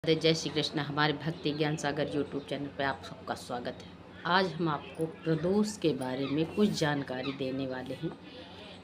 जय श्री कृष्ण। हमारे भक्ति ज्ञान सागर यूट्यूब चैनल पे आप सबका स्वागत है। आज हम आपको प्रदोष के बारे में कुछ जानकारी देने वाले हैं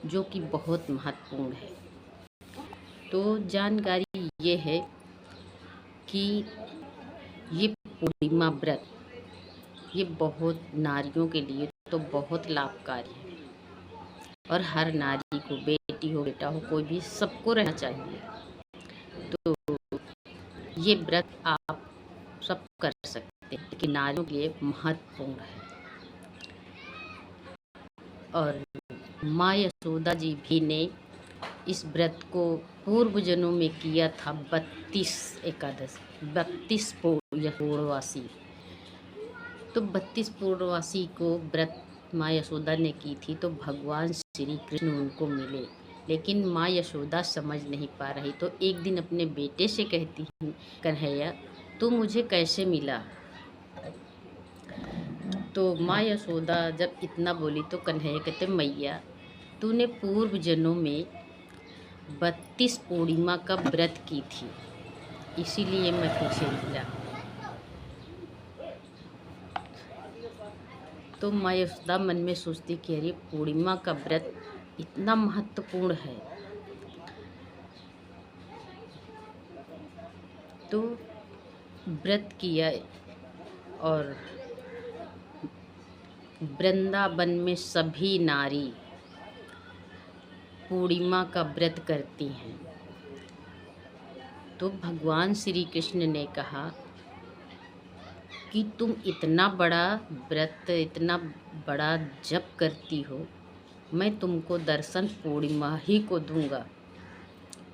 जो कि बहुत महत्वपूर्ण है। तो जानकारी ये है कि ये पूर्णिमा व्रत ये बहुत नारियों के लिए तो बहुत लाभकारी है और हर नारी को, बेटी हो बेटा हो, कोई भी, सबको रहना चाहिए। तो ये व्रत आप सब कर सकते हैं, लेकिन नारियों के लिए महत्वपूर्ण है। और माँ यशोदा जी भी ने इस व्रत को पूर्व जन्मों में किया था। 32 एकादश, 32 पूर्णवासी। तो 32 पूर्णवासी को व्रत माँ यशोदा ने की थी, तो भगवान श्री कृष्ण उनको मिले, लेकिन माँ यशोदा समझ नहीं पा रही। तो एक दिन अपने बेटे से कहती है, कन्हैया तू मुझे कैसे मिला? तो माँ यशोदा जब इतना बोली तो कन्हैया कहते, मैया तूने पूर्व जन्मों में 32 पूर्णिमा का व्रत की थी, इसीलिए मैं तुझे मिला। तो माँ यशोदा मन में सोचती कि अरे पूर्णिमा का व्रत इतना महत्वपूर्ण है। तो व्रत किया और वृंदावन में सभी नारी पूर्णिमा का व्रत करती हैं। तो भगवान श्री कृष्ण ने कहा कि तुम इतना बड़ा व्रत, इतना बड़ा जप करती हो, मैं तुमको दर्शन पूर्णिमा ही को दूंगा।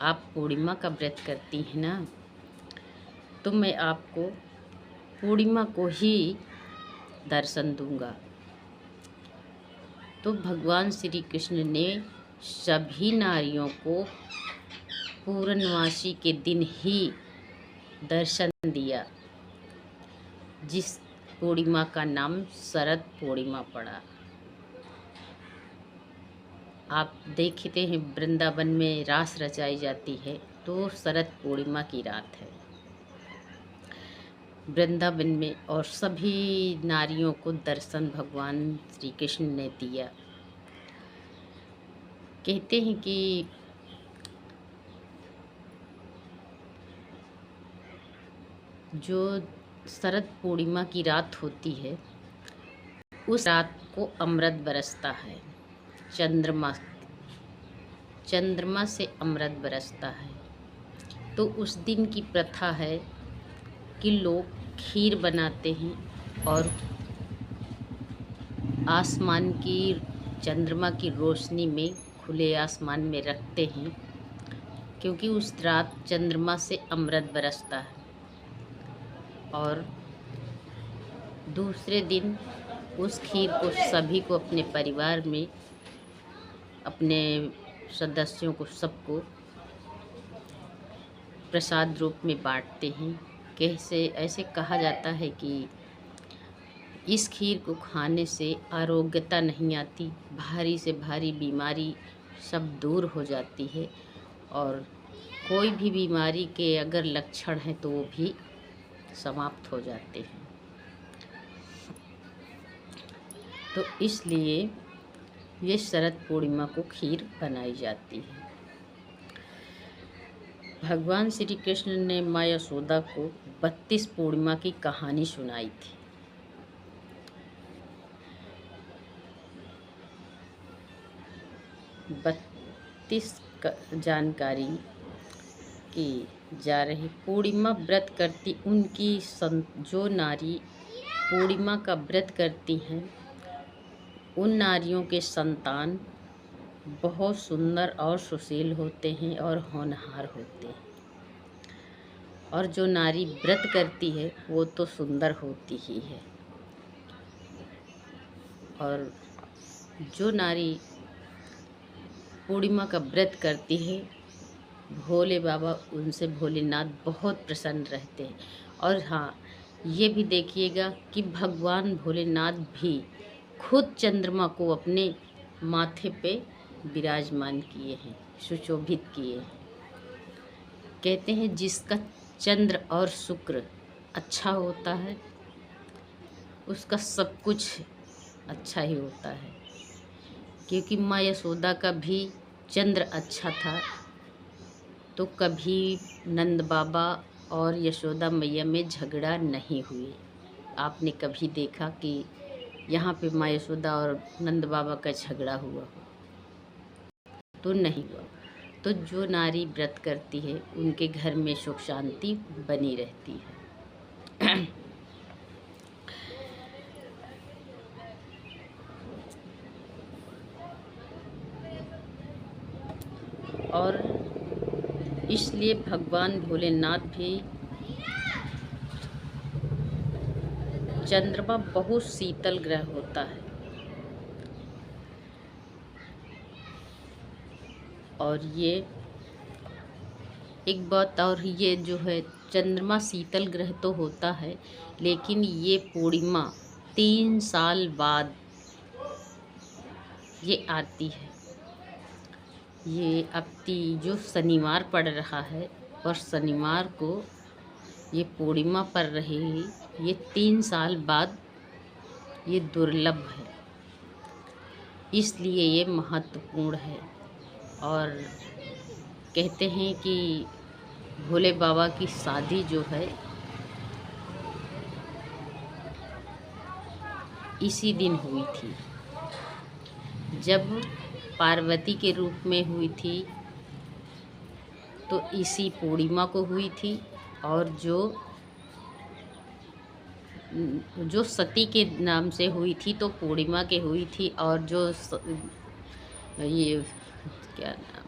आप पूर्णिमा का व्रत करती हैं ना, तो मैं आपको पूर्णिमा को ही दर्शन दूंगा। तो भगवान श्री कृष्ण ने सभी नारियों को पूर्णमासी के दिन ही दर्शन दिया, जिस पूर्णिमा का नाम शरद पूर्णिमा पड़ा। आप देखते हैं वृंदावन में रास रचाई जाती है, तो शरद पूर्णिमा की रात है वृंदावन में, और सभी नारियों को दर्शन भगवान श्री कृष्ण ने दिया। कहते हैं कि जो शरद पूर्णिमा की रात होती है, उस रात को अमृत बरसता है। चंद्रमा से अमृत बरसता है। तो उस दिन की प्रथा है कि लोग खीर बनाते हैं और आसमान की, चंद्रमा की रोशनी में खुले आसमान में रखते हैं, क्योंकि उस रात चंद्रमा से अमृत बरसता है। और दूसरे दिन उस खीर को सभी को, अपने परिवार में, अपने सदस्यों को, सबको प्रसाद रूप में बांटते हैं। कैसे? ऐसे कहा जाता है कि इस खीर को खाने से आरोग्यता नहीं आती, भारी से भारी बीमारी सब दूर हो जाती है, और कोई भी बीमारी के अगर लक्षण हैं तो वो भी समाप्त हो जाते हैं। तो इसलिए ये शरद पूर्णिमा को खीर बनाई जाती है। भगवान श्री कृष्ण ने माँ यशोदा को 32 पूर्णिमा की कहानी सुनाई थी। जानकारी की जा रही। पूर्णिमा व्रत करती उनकी जो नारी पूर्णिमा का व्रत करती हैं, उन नारियों के संतान बहुत सुंदर और सुशील होते हैं और होनहार होते हैं। और जो नारी व्रत करती है वो तो सुंदर होती ही है। और जो नारी पूर्णिमा का व्रत करती है, भोले बाबा, उनसे भोलेनाथ बहुत प्रसन्न रहते हैं। और हाँ, ये भी देखिएगा कि भगवान भोलेनाथ भी खुद चंद्रमा को अपने माथे पे विराजमान किए हैं, सुशोभित किए हैं। कहते हैं जिसका चंद्र और शुक्र अच्छा होता है, उसका सब कुछ अच्छा ही होता है। क्योंकि माँ यशोदा का भी चंद्र अच्छा था, तो कभी नंद बाबा और यशोदा मैया में झगड़ा नहीं हुए। आपने कभी देखा कि यहाँ पे माँ यशोदा और नंद बाबा का झगड़ा हुआ हो? तो नहीं हुआ। तो जो नारी व्रत करती है उनके घर में सुख शांति बनी रहती है। और इसलिए भगवान भोलेनाथ भी चंद्रमा बहुत शीतल ग्रह होता है, और ये एक बात और, ये जो है चंद्रमा शीतल ग्रह तो होता है, लेकिन ये पूर्णिमा 3 साल बाद ये आती है। ये अब जो शनिवार पड़ रहा है और शनिवार को ये पूर्णिमा पड़ रही है, ये 3 साल बाद ये दुर्लभ है, इसलिए ये महत्वपूर्ण है। और कहते हैं कि भोले बाबा की शादी जो है इसी दिन हुई थी, जब पार्वती के रूप में हुई थी तो इसी पूर्णिमा को हुई थी, और जो सती के नाम से हुई थी तो पूर्णिमा के हुई थी, और जो ये क्या नाम,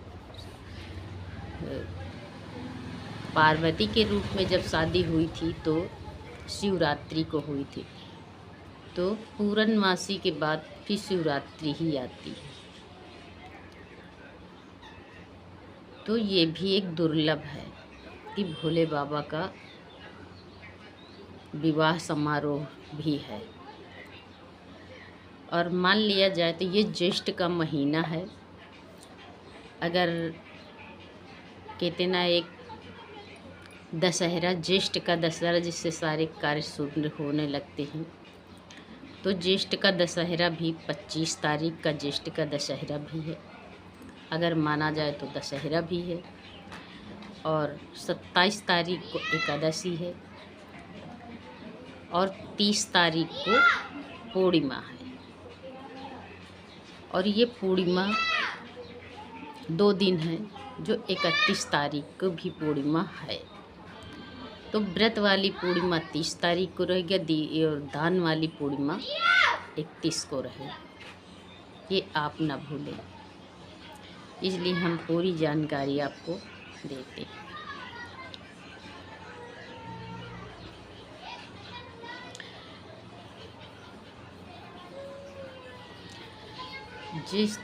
पार्वती के रूप में जब शादी हुई थी तो शिवरात्रि को हुई थी। तो पूर्णमासी के बाद फिर शिवरात्रि ही आती है। तो ये भी एक दुर्लभ है कि भोले बाबा का विवाह समारोह भी है। और मान लिया जाए तो ये ज्येष्ठ का महीना है। अगर कहते ना, एक दशहरा, ज्येष्ठ का दशहरा जिससे सारे कार्य शुभ होने लगते हैं, तो ज्येष्ठ का दशहरा भी 25 तारीख का ज्येष्ठ का दशहरा भी है, अगर माना जाए तो दशहरा भी है। और 27 तारीख को एकादशी है, और 30 तारीख को पूर्णिमा है। और ये पूर्णिमा 2 दिन है, जो 31 तारीख को भी पूर्णिमा है। तो व्रत वाली पूर्णिमा 30 तारीख को रहेगी, और दान वाली पूर्णिमा 31 को रहे। ये आप ना भूलें, इसलिए हम पूरी जानकारी आपको देते हैं। जिस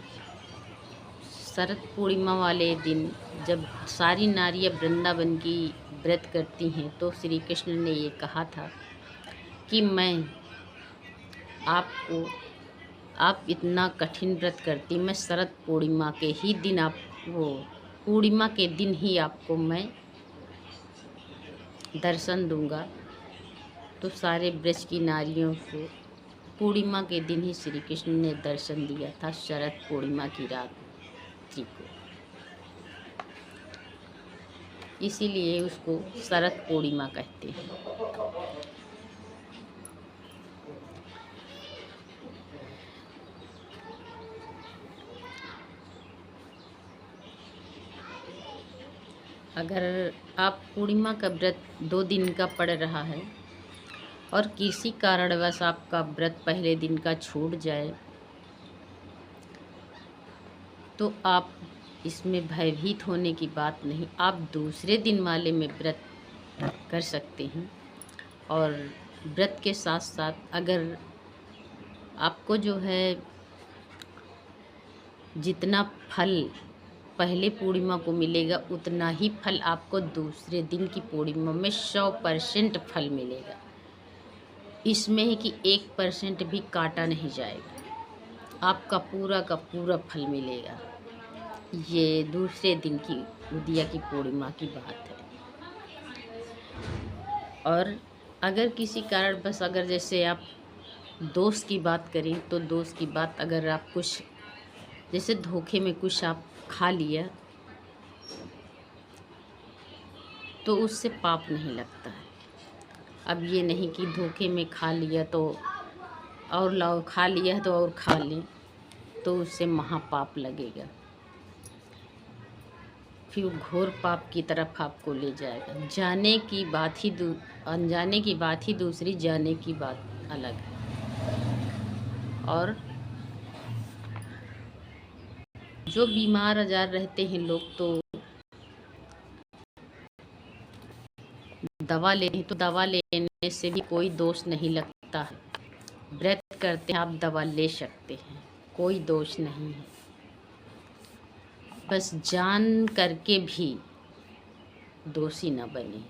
शरद पूर्णिमा वाले दिन जब सारी नारियां वृंदावन की व्रत करती हैं, तो श्री कृष्ण ने ये कहा था कि आप इतना कठिन व्रत करती, मैं शरद पूर्णिमा के ही दिन पूर्णिमा के दिन ही आपको मैं दर्शन दूंगा। तो सारे ब्रज की नारियों को पूर्णिमा के दिन ही श्री कृष्ण ने दर्शन दिया था, शरद पूर्णिमा की रात्रि को। इसीलिए उसको शरद पूर्णिमा कहते हैं। अगर आप पूर्णिमा का व्रत 2 दिन का पड़ रहा है और किसी कारणवश आपका व्रत पहले दिन का छूट जाए, तो आप इसमें भयभीत होने की बात नहीं, आप दूसरे दिन वाले में व्रत कर सकते हैं। और व्रत के साथ साथ अगर आपको जो है जितना फल पहले पूर्णिमा को मिलेगा, उतना ही फल आपको दूसरे दिन की पूर्णिमा में 100% फल मिलेगा। इसमें है कि 1% भी काटा नहीं जाएगा, आपका पूरा का पूरा फल मिलेगा। ये दूसरे दिन की उदिया की पूर्णिमा की बात है। और अगर किसी कारण बस अगर जैसे आप दोस्त की बात करें तो दोस्त की बात अगर आप कुछ जैसे धोखे में कुछ आप खा लिया तो उससे पाप नहीं लगता है। अब ये नहीं कि धोखे में खा लिया तो और लाओ, खा लिया तो और खा लें तो उससे महापाप लगेगा, फिर घोर पाप की तरफ आपको ले जाएगा। जाने की बात ही अनजाने की बात ही दूसरी, जाने की बात अलग है। और जो बीमार आजार रहते हैं लोग तो दवा लेते हैं, तो दवा लेने से भी कोई दोष नहीं लगता है। व्रत करते हैं आप दवा ले सकते हैं, कोई दोष नहीं है। बस जान करके भी दोषी न बने।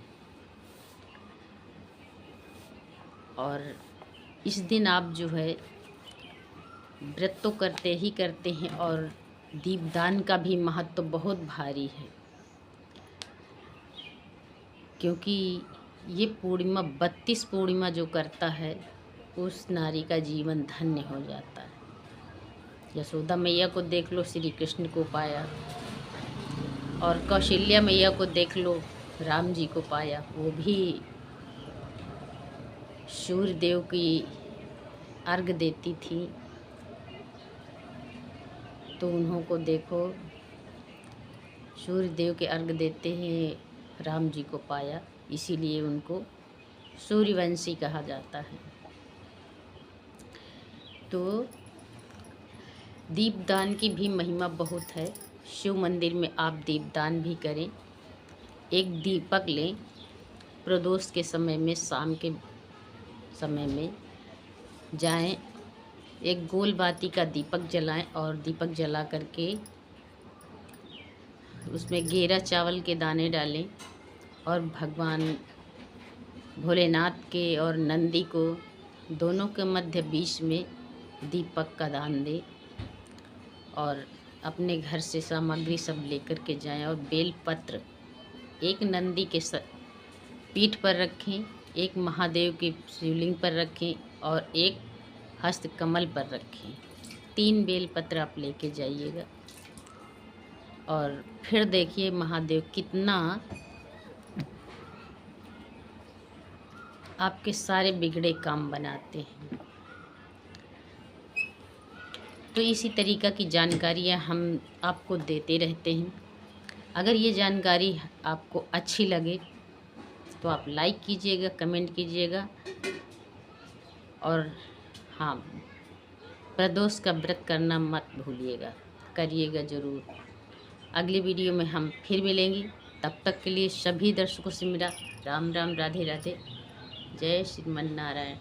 और इस दिन आप जो है व्रत तो करते ही करते हैं, और दीपदान का भी महत्व तो बहुत भारी है, क्योंकि ये पूर्णिमा 32 पूर्णिमा जो करता है उस नारी का जीवन धन्य हो जाता है। यशोदा मैया को देख लो, श्री कृष्ण को पाया, और कौशल्या मैया को देख लो, राम जी को पाया। वो भी सूर्य देव की अर्घ देती थी, तो उन्हों को देखो सूर्य देव के अर्घ देते हैं राम जी को पाया, इसीलिए उनको सूर्यवंशी कहा जाता है। तो दीपदान की भी महिमा बहुत है। शिव मंदिर में आप दीपदान भी करें। एक दीपक लें, प्रदोष के समय में, शाम के समय में जाएं, एक गोल बाती का दीपक जलाएं, और दीपक जला करके उसमें घेरा चावल के दाने डालें, और भगवान भोलेनाथ के और नंदी को दोनों के मध्य बीच में दीपक का दान दें, और अपने घर से सामग्री सब लेकर के जाएं। और बेलपत्र एक नंदी के पीठ पर रखें, एक महादेव के शिवलिंग पर रखें, और एक हस्त कमल पर रखें। 3 बेलपत्र आप लेके जाइएगा, और फिर देखिए महादेव कितना आपके सारे बिगड़े काम बनाते हैं। तो इसी तरीक़ा की जानकारियाँ हम आपको देते रहते हैं। अगर ये जानकारी आपको अच्छी लगे तो आप लाइक कीजिएगा, कमेंट कीजिएगा, और हाँ, प्रदोष का व्रत करना मत भूलिएगा, करिएगा ज़रूर। अगली वीडियो में हम फिर मिलेंगे, तब तक के लिए सभी दर्शकों से मेरा राम राम, राधे राधे, जय श्रीमन नारायण।